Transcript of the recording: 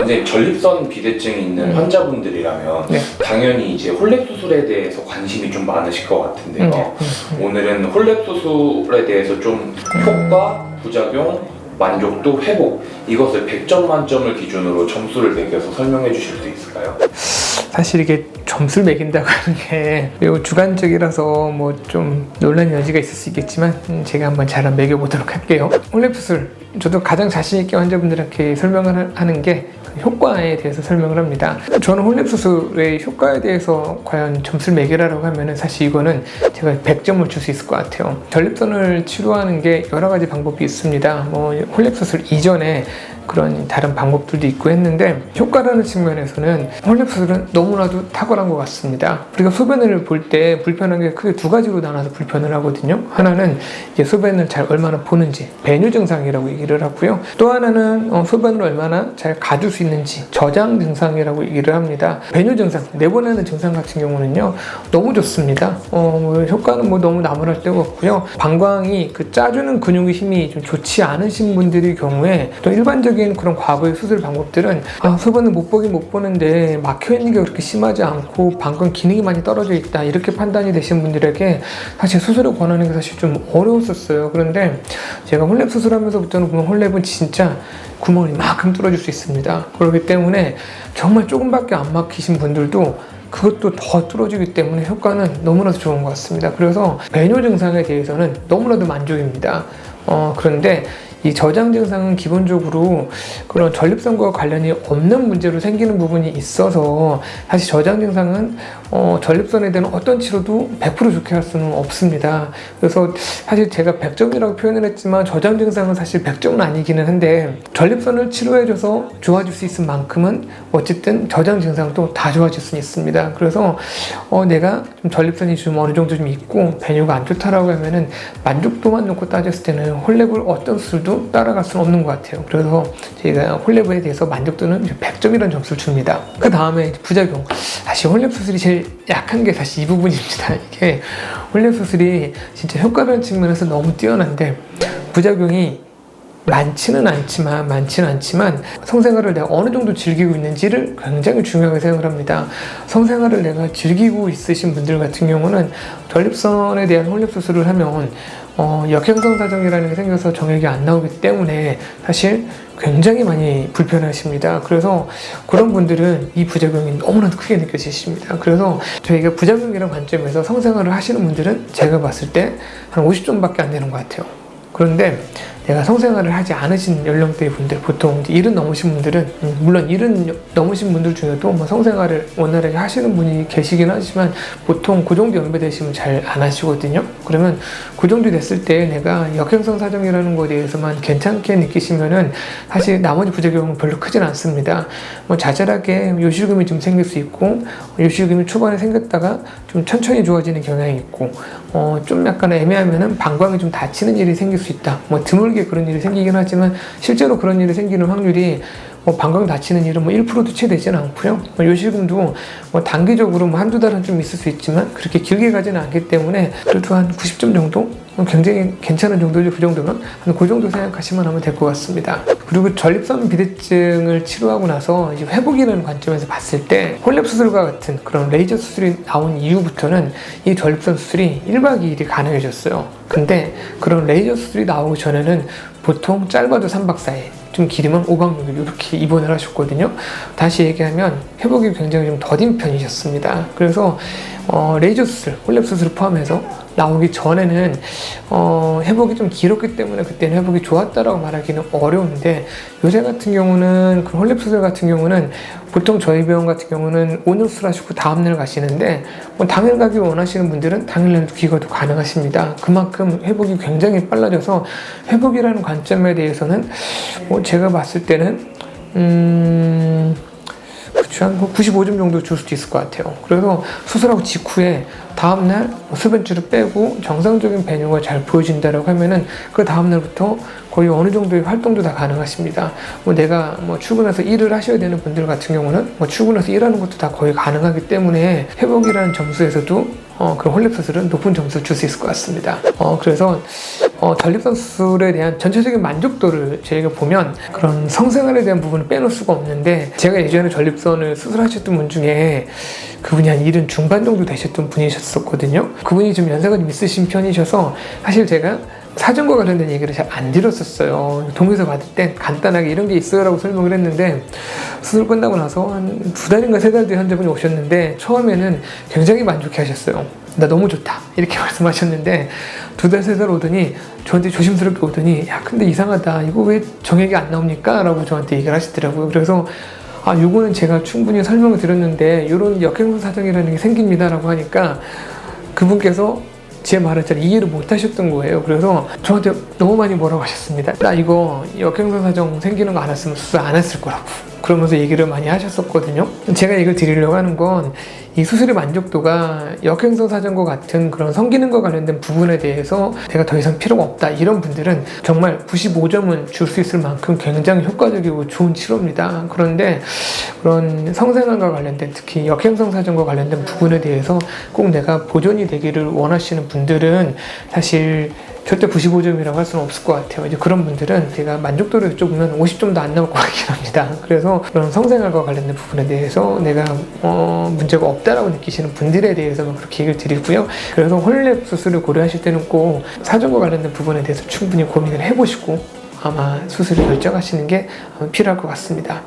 이제 전립선 비대증이 있는 환자분들이라면 당연히 이제 홀랩 수술에 대해서 관심이 좀 많으실 것 같은데요. 오늘은 홀랩 수술에 대해서 좀 효과, 부작용, 만족도, 회복 이것을 100점 만점을 기준으로 점수를 매겨서 설명해 주실 수 있을까요? 사실 이게 점수를 매긴다고 하는 게 매우 주관적이라서 뭐 좀 논란의 여지가 있을 수 있겠지만 제가 한번 잘 매겨보도록 할게요. 홀랩 수술, 저도 가장 자신 있게 환자분들한테 설명을 하는 게 효과에 대해서 설명을 합니다. 저는 홀랩 수술의 효과에 대해서 과연 점수를 매기라고 하면은 사실 이거는 제가 100점을 줄 수 있을 것 같아요. 전립선을 치료하는 게 여러 가지 방법이 있습니다. 뭐 홀랩 수술 이전에 그런 다른 방법들도 있고 했는데 효과라는 측면에서는 홀랩 수술은 너무나도 탁월한 것 같습니다. 우리가 소변을 볼 때 불편한 게 크게 두 가지로 나눠서 불편을 하거든요. 하나는 이제 소변을 잘 얼마나 보는지 배뇨 증상이라고 얘기를 하고요. 또 하나는 소변을 얼마나 잘 가둘 수 있는지 저장 증상이라고 얘기를 합니다. 배뇨 증상, 내보내는 증상 같은 경우는요 너무 좋습니다. 효과는 뭐 너무 나무랄 데가 없고요. 방광이 그 짜주는 근육의 힘이 좀 좋지 않으신 분들의 경우에 또 일반적인 그런 과거의 수술 방법들은 소변을 못 보긴 못 보는데 막혀있는 게 그렇게 심하지 않고 방광 기능이 많이 떨어져 있다 이렇게 판단이 되신 분들에게 사실 수술을 권하는 게 사실 좀 어려웠었어요. 그런데 제가 홀랩 수술하면서부터는 보면 홀랩은 진짜 구멍이 이만큼 뚫어질 수 있습니다. 그렇기 때문에 정말 조금밖에 안 막히신 분들도 그것도 더 뚫어지기 때문에 효과는 너무나도 좋은 것 같습니다. 그래서 배뇨 증상에 대해서는 너무나도 만족입니다. 그런데 이 저장 증상은 기본적으로 그런 전립선과 관련이 없는 문제로 생기는 부분이 있어서 사실 저장 증상은 전립선에 대한 어떤 치료도 100% 좋게 할 수는 없습니다. 그래서 사실 제가 100점이라고 표현을 했지만 저장 증상은 사실 100점은 아니기는 한데 전립선을 치료해줘서 좋아질 수 있을 만큼은 어쨌든 저장 증상도 다 좋아질 수 있습니다. 그래서 내가 좀 전립선이 좀 어느 정도 좀 있고 배뇨가 안 좋다라고 하면은 만족도만 놓고 따졌을 때는 홀랩을 어떤 수술도 따라갈 수는 없는 것 같아요. 그래서 제가 홀랩에 대해서 만족도는 100점이라는 점수를 줍니다. 그 다음에 부작용. 사실 홀랩 수술이 제일 약한 게 사실 이 부분입니다. 이게 홀랩 수술이 진짜 효과라는 측면에서 너무 뛰어난데 부작용이 많지는 않지만 성생활을 내가 어느 정도 즐기고 있는지를 굉장히 중요하게 생각을 합니다. 성생활을 내가 즐기고 있으신 분들 같은 경우는 전립선에 대한 홀랩 수술을 하면 역행성 사정이라는 게 생겨서 정액이 안 나오기 때문에 사실 굉장히 많이 불편하십니다. 그래서 그런 분들은 이 부작용이 너무나도 크게 느껴지십니다. 그래서 저희가 부작용이라는 관점에서 성생활을 하시는 분들은 제가 봤을 때 한 50점밖에 안 되는 것 같아요. 그런데 내가 성생활을 하지 않으신 연령대의 분들, 보통 이제 70 넘으신 분들은 물론 70 넘으신 분들 중에도 뭐 성생활을 원활하게 하시는 분이 계시긴 하지만 보통 그 정도 연배 되시면 잘 안 하시거든요. 그러면 그 정도 됐을 때 내가 역행성 사정이라는 거에 대해서만 괜찮게 느끼시면은 사실 나머지 부작용은 별로 크진 않습니다. 뭐 자잘하게 요실금이 좀 생길 수 있고 요실금이 초반에 생겼다가 좀 천천히 좋아지는 경향이 있고 좀 약간 애매하면은 방광이 좀 다치는 일이 생길 수 있다. 뭐 드물게 그런 일이 생기긴 하지만 실제로 그런 일이 생기는 확률이 방광 다치는 일은 1%도 채 되지는 않고요. 요실금도 단기적으로 한두 달은 좀 있을 수 있지만 그렇게 길게 가지는 않기 때문에 그래도 한 90점 정도? 굉장히 괜찮은 정도죠. 그 정도면 그 정도 생각하시면 하면 될 것 같습니다. 그리고 전립선 비대증을 치료하고 나서 이제 회복이라는 관점에서 봤을 때 홀랩 수술과 같은 그런 레이저 수술이 나온 이후부터는 이 전립선 수술이 1박 2일이 가능해졌어요. 근데 그런 레이저 수술이 나오기 전에는 보통 짧아도 3박 4일, 좀 길으면 5박 6일 이렇게 입원을 하셨거든요. 다시 얘기하면 회복이 굉장히 좀 더딘 편이셨습니다. 그래서 레이저 수술, 홀랩 수술을 포함해서 나오기 전에는 회복이 좀 길었기 때문에 그때는 회복이 좋았다라고 말하기는 어려운데 요새 같은 경우는 그 홀랩 수술 같은 경우는 보통 저희 병원 같은 경우는 오늘 수술하시고 다음날 가시는데 당일 가기 원하시는 분들은 당일날도 귀가도 가능하십니다. 그만큼 회복이 굉장히 빨라져서 회복이라는 관점에 대해서는 제가 봤을 때는 한 95점 정도 줄 수도 있을 것 같아요. 그래서 수술하고 직후에 다음날 소변줄을 빼고 정상적인 배뇨가 잘 보여진다라고 하면은 그 다음날부터 거의 어느 정도의 활동도 다 가능하십니다. 내가 출근해서 일을 하셔야 되는 분들 같은 경우는 출근해서 일하는 것도 다 거의 가능하기 때문에 회복이라는 점수에서도 그런 홀랩 수술은 높은 점수를 줄 수 있을 것 같습니다. 그래서 전립선 수술에 대한 전체적인 만족도를 저희가 보면 그런 성생활에 대한 부분을 빼놓을 수가 없는데, 제가 예전에 전립선을 수술하셨던 분 중에 그분이 한 70 중반 정도 되셨던 분이셨었거든요. 그분이 좀 연세가 좀 있으신 편이셔서 사실 제가 사정과 관련된 얘기를 잘 안 드렸었어요. 동의서 받을 때 간단하게 이런 게 있어요 라고 설명을 했는데, 수술 끝나고 나서 한 2달인가 3달 뒤에 환자분이 오셨는데 처음에는 굉장히 만족해 하셨어요. 나 너무 좋다 이렇게 말씀하셨는데 2달 3달 오더니 저한테 조심스럽게 오더니, 야 근데 이상하다, 이거 왜 정액이 안 나옵니까? 라고 저한테 얘기를 하시더라고요. 그래서 요거는 제가 충분히 설명을 드렸는데 이런 역행성 사정이라는 게 생깁니다 라고 하니까 그분께서 제 말을 잘 이해를 못 하셨던 거예요. 그래서 저한테 너무 많이 뭐라고 하셨습니다. 나 이거 역행성 사정 생기는 거 알았으면 수술 안 했을 거라고, 그러면서 얘기를 많이 하셨었거든요. 제가 이걸 드리려고 하는 건 이 수술의 만족도가 역행성 사정과 같은 그런 성기능과 관련된 부분에 대해서 내가 더 이상 필요가 없다, 이런 분들은 정말 95점은 줄 수 있을 만큼 굉장히 효과적이고 좋은 치료입니다. 그런데 그런 성생활과 관련된, 특히 역행성 사정과 관련된 부분에 대해서 꼭 내가 보존이 되기를 원하시는 분들은 사실 절대 95점이라고 할 수는 없을 것 같아요. 이제 그런 분들은 제가 만족도를 여쭤보면 50점도 안 나올 것 같긴 합니다. 그래서 그런 성생활과 관련된 부분에 대해서 내가 문제가 없다라고 느끼시는 분들에 대해서는 그렇게 얘기를 드리고요. 그래서 홀랩 수술을 고려하실 때는 꼭 사정과 관련된 부분에 대해서 충분히 고민을 해보시고 아마 수술을 결정하시는 게 필요할 것 같습니다.